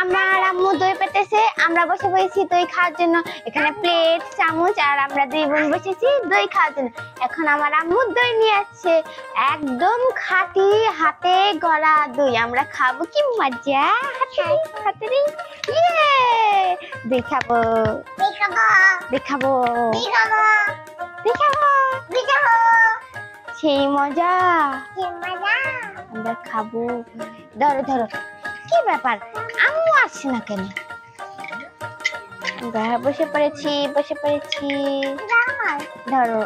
আমার আম্মু দই পেতেছে, আমরা বসে পড়েছি দই খাওয়ার জন্য। এখানে প্লেট চামচ আর আমরা দুই বোন বসেছি দই খাওয়ার জন্য। এখন আমার আম্মু দই নিয়ে আসছে, একদম খাঁটি হাতে গড়া দই। আমরা খাবো, কি মজা! হাতে ইয়ে দেখাবো দেখাবো দেখাবো দেখাবো দেখাবো সেই মজা আমরা খাবো। ধরো ধরো, কি ব্যাপার আম্মু আসছে না কেন? বসে পড়েছি ধরো।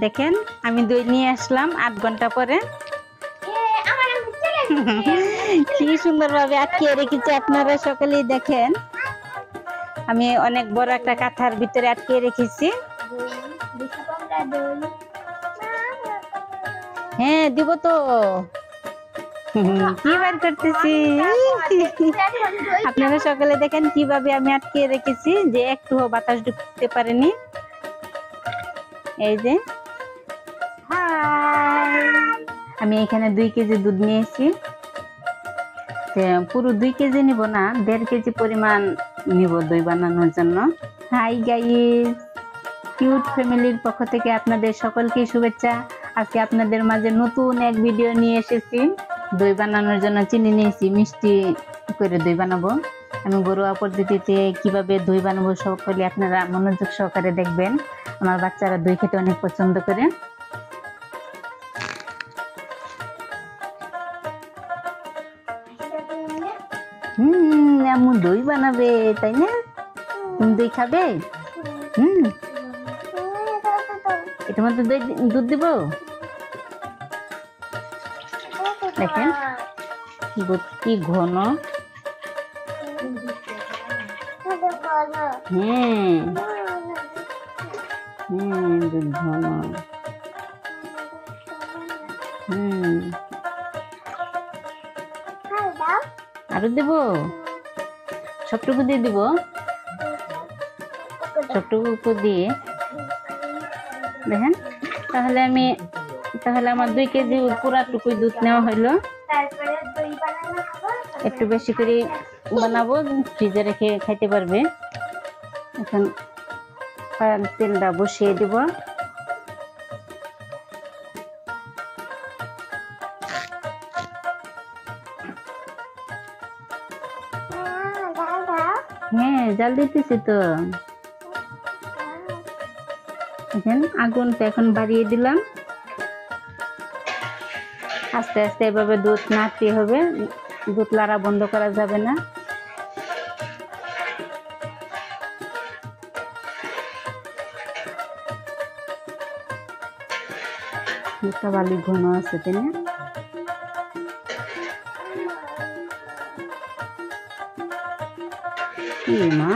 দেখেন আমি দই নিয়ে আসলাম 8 ঘন্টা পরে। কি সুন্দর ভাবে আটকে রেখেছি, আপনারা সকলেই দেখেন। আমি অনেক বড় একটা কাঁথার ভিতরে আটকে রেখেছি। হ্যাঁ দিব তো, কি বার করতেছি। আপনারা সকলে দেখেন কিভাবে আমি আটকে রেখেছি, যে একটু বাতাস ঢুকতে পারেনি। এই যে আমি এখানে 2 কেজি দুধ নিয়েছি। পুরো 2 কেজি নিব না, 1.5 কেজি পরিমাণ নিব দই বানানোর জন্য। হাই গাইস, কিউট ফ্যামিলির পক্ষ থেকে আপনাদের সকলকে শুভেচ্ছা। আজকে আপনাদের মাঝে নতুন এক ভিডিও নিয়ে এসেছি। দই বানানোর জন্য চিনি নিয়েছি, মিষ্টি করে দই বানাবো। আমি ঘরোয়া পদ্ধতিতে কিভাবে দই বানাবো সকলে আপনারা মনোযোগ সহকারে দেখবেন। আমার বাচ্চারা দই খেতে অনেক পছন্দ করে। আম্মু দই বানাবে, তাই না? তুমি দই খাবে? এটা মধ্যে দুধ দিব। দেখেন দুধ কি ঘন। দুধ ঘন। আরো দেব, সবটুকু দিয়ে দিব, সবটুকু দিয়ে দেখেন। তাহলে আমার 2 কেজি পুরাটুকুই দুধ নেওয়া হইলো। একটু বেশি করে বানাবো, ফ্রিজে রেখে খাইতে পারবে। এখন তেলটা বসিয়ে দিব। হ্যাঁ জাল দিতেছি তো। দেখেন আগুনটা এখন বাড়িয়ে দিলাম। আস্তে আস্তে এভাবে দুধ নাড়তে হবে, দুধ লাড়া বন্ধ করা যাবে না। দুধটা ভালো ঘন আছে, তাই না? মা,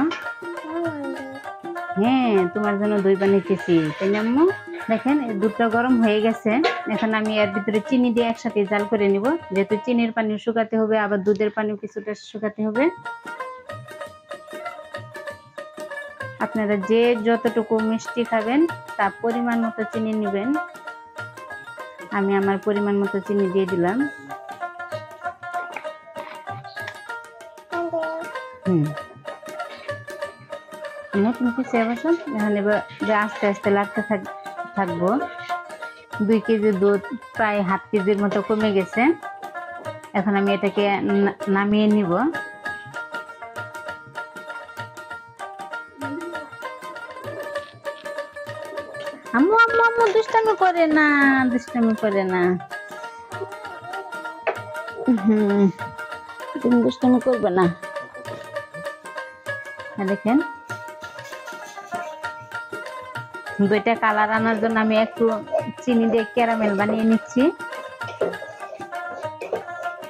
হ্যাঁ তোমার জন্য দই বানিয়েছি, তাই না আম্মু? দেখেন দুধটা গরম হয়ে গেছে। এখন আমি এর ভিতরে চিনি দিয়ে একসাথে জাল করে নিব, যেহেতু চিনির পানি শুকাতে হবে, আবার দুধের পানিও কিছুটা শুকাতে হবে। আপনারা যে যতটুকু মিষ্টি খাবেন তার পরিমাণ মতো চিনি নেবেন। আমি আমার পরিমাণ মতো চিনি দিয়ে দিলাম। আস্তে আস্তে লাগতে থাকবো। 2 কেজি দুধ প্রায় 1/2 কেজির মতো কমে গেছে। এখন আমি এটাকে নামিয়ে নিব। আম্মু আম্মু আম্মু দুষ্টামি করে না, দুষ্টামি করে না। তুমি দুষ্টামি করবে না। দেখেন দইটা কালার আনার জন্য আমি একটু চিনি দিয়ে ক্যারামেল বানিয়ে নিচ্ছি।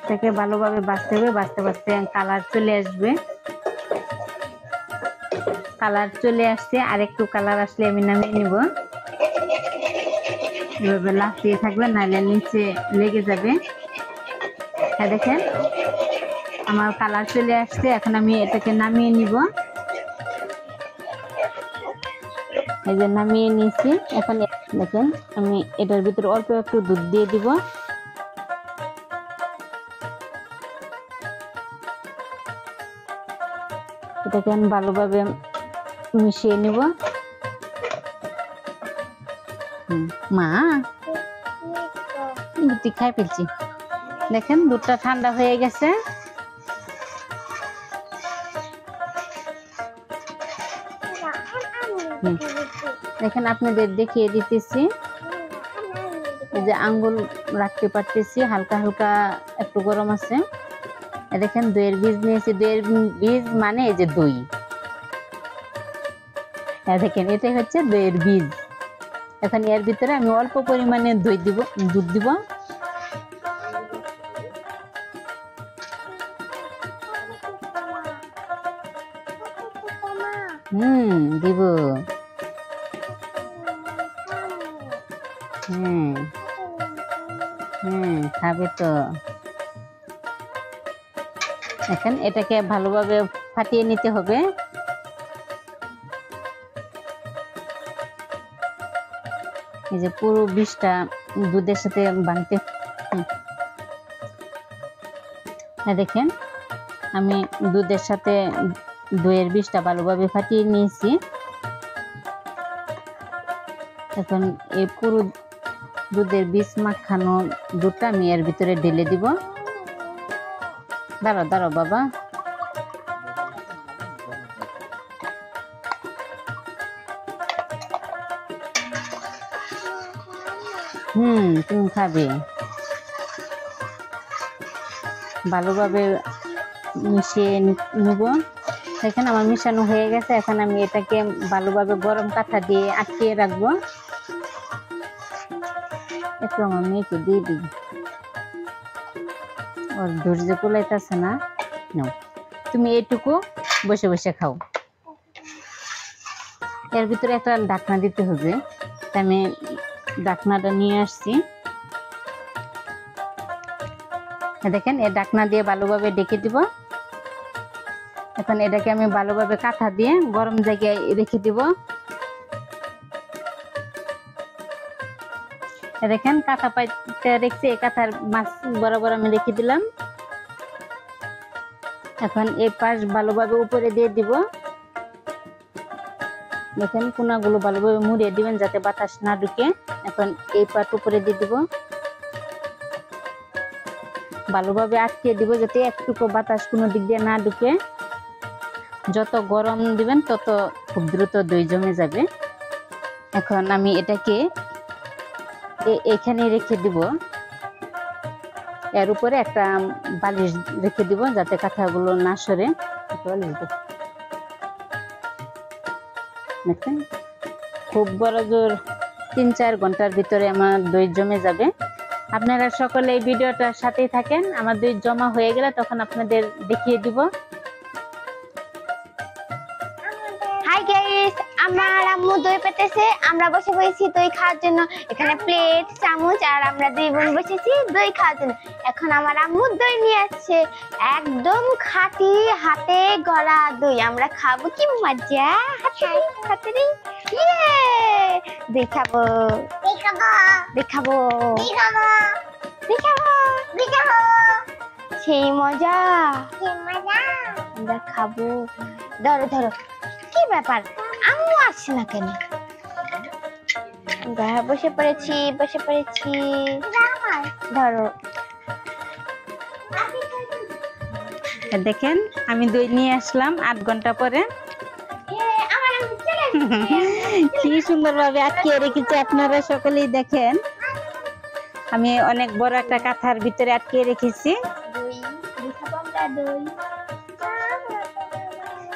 এটাকে ভালোভাবে ভাজতে হবে, ভাজতে ভাজতে কালার চলে আসবে। কালার চলে আসছে, আর একটু কালার আসলে আমি নামিয়ে নিব। এভাবে লাফিয়ে থাকবে, নাহলে নিচে লেগে যাবে। হ্যাঁ দেখেন আমার কালার চলে আসছে। এখন আমি এটাকে নামিয়ে নিব। এই যে নামিয়ে নিয়েছি। এখন দেখেন আমি এটার ভিতরে অল্প একটু দুধ দিয়ে দিব। এটাকে আমি ভালোভাবে মিশিয়ে নিব। মা দুধ খাই ফেলছি। দেখেন দুধটা ঠান্ডা হয়ে গেছে। দেখেন আপনাদের দেখিয়ে দিতেছি, এই যে আঙ্গুল রাখতে পারতেছি, হালকা হালকা একটু গরম আছে। দেখেন দইয়ের বীজ নিয়েছি, দইয়ের বীজ মানে এই যে দই, দেখেন এটাই হচ্ছে দইয়ের বীজ। এখন এর ভিতরে আমি অল্প পরিমাণে দুধ দিব। দিব। খাবে তো। এখন এটাকে ভালোভাবে ফাটিয়ে নিতে হবে। এই যে পুরো বিষটা দুধের সাথে ভাঙতে। দেখেন আমি দুধের সাথে দইয়ের বিষটা ভালোভাবে ফাটিয়ে নিয়েছি। এখন এই পুরো দুধের বীজ মাখানো দুধটা আমি এর ভিতরে ঢেলে দিব। দাঁড়াও দাঁড়াও বাবা। তুমি খাবে। ভালোভাবে মিশিয়ে নিব। দেখেন আমার মিশানো হয়ে গেছে। এখন আমি এটাকে ভালোভাবে গরম কাঁথা দিয়ে আটকিয়ে রাখবো। একটু আমার মেয়েকে দিয়ে দিই, ওর ধৈর্য কুলাইতেছে না। তুমি এইটুকু বসে বসে খাও। এর ভিতরে একটা ঢাকনা দিতে হবে, আমি ঢাকনাটা নিয়ে আসছি। দেখেন এই ঢাকনা দিয়ে ভালোভাবে ডেকে দিব। এখন এটাকে আমি ভালোভাবে কাঁথা দিয়ে গরম জায়গায় রেখে দিব। দেখেন কাঁথা পাইতে রেখেছি, এই কাঁথার মাছ বরাবর আমি রেখে দিলাম। এখন এই পাশ ভালোভাবে উপরে দিয়ে দিব। দেখেন কোনাগুলো ভালোভাবে মুড়িয়ে দিবেন যাতে বাতাস না ঢুকে। এখন এই পাট উপরে দিয়ে দিব, ভালোভাবে আটকে দিব যাতে একটুকু বাতাস কোনো দিক দিয়ে না ঢুকে। যত গরম দিবেন তত খুব দ্রুত দই জমে যাবে। এখন আমি এটাকে এখানে রেখে দিব, এর উপরে একটা বালিশ রেখে দিব যাতে কাঁথাগুলো না সরে। দেখেন খুব বড় জোর 3-4 ঘন্টার ভিতরে আমার দই জমে যাবে। আপনারা সকলে এই ভিডিওটার সাথেই থাকেন। আমার দই জমা হয়ে গেলে তখন আপনাদের দেখিয়ে দিব। হাই গাইস, আমার আম্মু দই পেতেছে, আমরা বসে পড়েছি দই খাওয়ার জন্য। এখানে প্লেট চামচ আর আমরা দুই বোন বসেছি দই খাওয়ার জন্য। এখন আমার আম্মু দই নিয়ে আসছে, একদম খাঁটি হাতে গড়া দই। আমরা খাবো, কি মজা। হাতে ইয়ে দেখাবো দেখাবো দেখাবো দেখাবো দেখাবো সেই মজা আমরা খাবো। ধরো ধরো, কি ব্যাপার আম্মু আসছে না কেন? বসে পড়েছি ধরো। দেখেন আমি দই নিয়ে আসলাম 8 ঘন্টা পরে। কি সুন্দর ভাবে আটকে রেখেছি, আপনারা সকলেই দেখেন। আমি অনেক বড় একটা কাঁথার ভিতরে আটকে রেখেছি।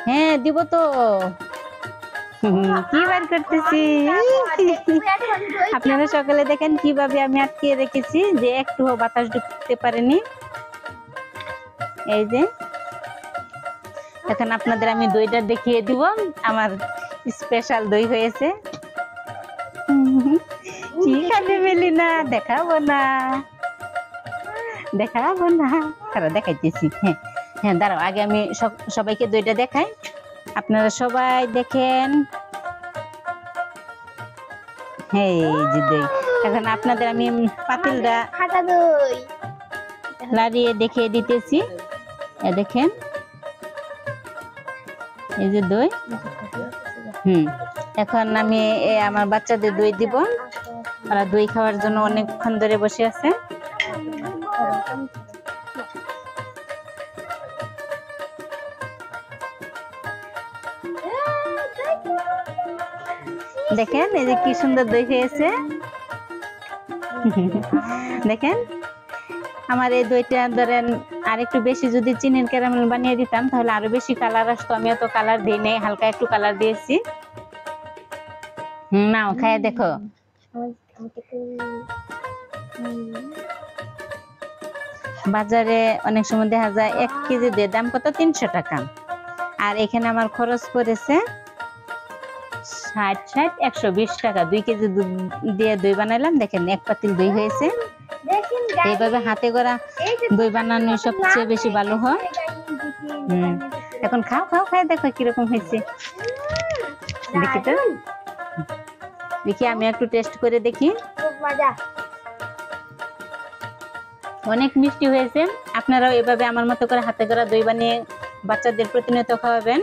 হ্যাঁ দিব তো। কি বার করতেছি আপনারা সকলে দেখেন কিভাবে আমি আটকে রেখেছি যে একটু বাতাস ঢুকতে পারেনি। এই যে এখন আপনাদের আমি দইটা দেখিয়ে দিব। আমার স্পেশাল দই হয়েছে। কি খাবে মেলিনা? দেখাবো না তারা দেখাইতেছি। হ্যাঁ হ্যাঁ দাঁড়াও, আগে আমি সবাইকে দইটা দেখাই। আপনারা সবাই দেখেন। এই যে দই। এখন আপনাদের আমি পাতিলটা খাঁটা দই লাড়িয়ে দেখিয়ে দিতেছি। দেখেন এই যে দই। এখন আমি আমার বাচ্চাদের দই দিব। ওরা দই খাওয়ার জন্য অনেকক্ষণ ধরে বসে আছে। দেখেন এই যে কি সুন্দর দই হয়েছে। দেখেন আমার এই দইটা ধরেন আর একটু বেশি যদি চিনির ক্যারামেল বানিয়ে দিতাম তাহলে আরো বেশি কালার আসতো। আমি এত কালার দিই নাই, হালকা একটু কালার দিয়েছি। নাও খায় দেখো। বাজারে অনেক সময় দেখা যায় 1 কেজি দিয়ে দাম কত 300 টাকা, আর এখানে আমার খরচ পড়েছে 60-120 টাকা। 2 কেজি দুধ দিয়ে দই বানাইলাম। দেখেন 1 পাতিল দই হয়েছে। এইভাবে হাতে করা দই বানানো সবচেয়ে বেশি ভালো হয়। এখন খাও খাও খায় দেখো কিরকম হয়েছে। দেখি তো, দেখি আমি একটু টেস্ট করে দেখি। অনেক মিষ্টি হয়েছে। আপনারাও এভাবে আমার মতো করে হাতে করা দই বানিয়ে বাচ্চাদের প্রতিনিয়ত খাওয়াবেন।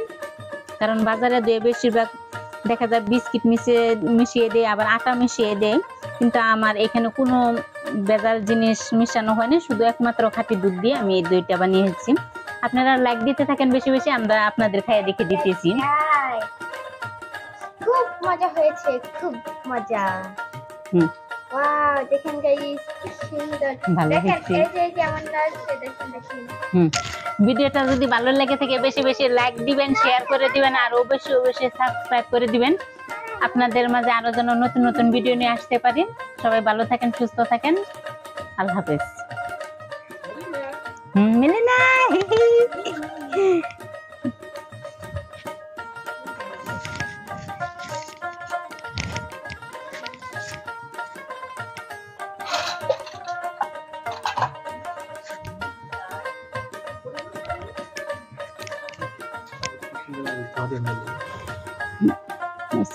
কারণ বাজারে দই বেশিরভাগ দেখা যায় বিস্কিট মিশিয়ে দেয়, আবার আটা মিশিয়ে দেয়, কিন্তু আমার এখানে কোনো ভেজাল জিনিস মিশানো হয়নি। শুধু একমাত্র খাঁটি দুধ দিয়ে আমি এই দইটা বানিয়েছি। আপনারা লাইক দিতে থাকেন বেশি বেশি, আমরা আপনাদের খাইয়ে দেখে দিতেছি। খুব মজা হয়েছে, খুব মজা। ওয়াও, দেখেন গাইস কি সুন্দর। ভালো দেখেন হয়েছে। এই যে কেমন লাগছে, দেখেন দেখেন। ভিডিওটা যদি ভালো লেগে থাকে বেশি বেশি লাইক দিবেন, শেয়ার করে দিবেন, আর অবশ্যই অবশ্যই সাবস্ক্রাইব করে দিবেন। আপনাদের মাঝে আরো যেন নতুন নতুন ভিডিও নিয়ে আসতে পারি। সবাই ভালো থাকেন, সুস্থ থাকেন। আল্লাহ হাফেজ। মিলে না। Yes.